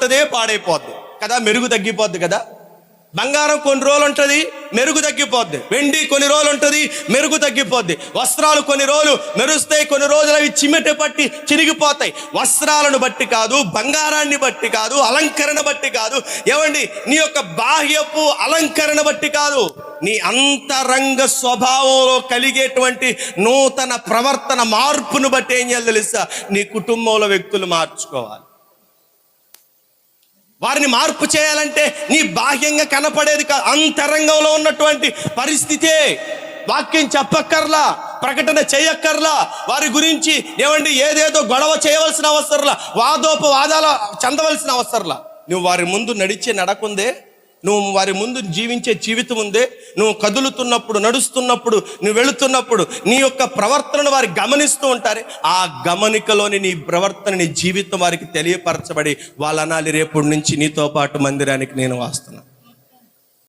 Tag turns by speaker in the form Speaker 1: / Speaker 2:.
Speaker 1: ఉన్నదే పాడైపోద్ది కదా, మెరుగు తగ్గిపోద్ది కదా. బంగారం కొన్ని రోజులు ఉంటుంది, మెరుగు తగ్గిపోద్ది. వెండి కొన్ని రోజులు ఉంటుంది, మెరుగు తగ్గిపోద్ది. వస్త్రాలు కొన్ని రోజులు మెరుస్తాయి, కొన్ని రోజులు అవి చిమ్మెట పట్టి చిరిగిపోతాయి. వస్త్రాలను బట్టి కాదు, బంగారాన్ని బట్టి కాదు, అలంకరణ బట్టి కాదు, ఏమండి నీ యొక్క బాహ్యపు అలంకరణ బట్టి కాదు, నీ అంతరంగ స్వభావంలో కలిగేటువంటి నూతన ప్రవర్తన మార్పును బట్టి ఏం చేయాలి తెలుసా, నీ కుటుంబంలో వ్యక్తులు మార్చుకోవాలి. వారిని మార్పు చేయాలంటే నీ బాహ్యంగా కనపడేది కాదు, అంతరంగంలో ఉన్నటువంటి పరిస్థితే. వాక్యం చెప్పక్కర్లా, ప్రకటన చేయక్కర్లా, వారి గురించి ఏమండి ఏదేదో గొడవ చేయవలసిన అవసరంలా, వాదోపవాదాలు చెందవలసిన అవసరంలా. నువ్వు వారి ముందు నడిచే నడకుందే, నువ్వు వారి ముందు జీవించే జీవితం ఉందే, నువ్వు కదులుతున్నప్పుడు, నడుస్తున్నప్పుడు, నువ్వు వెళుతున్నప్పుడు నీ యొక్క ప్రవర్తనను వారు గమనిస్తూ ఉంటారు. ఆ గమనికలోని నీ ప్రవర్తన, నీ జీవితం వారికి తెలియపరచబడి వాళ్ళు అనాలి, రేపటి నుంచి నీతో పాటు మందిరానికి నేను వస్తున్నాను.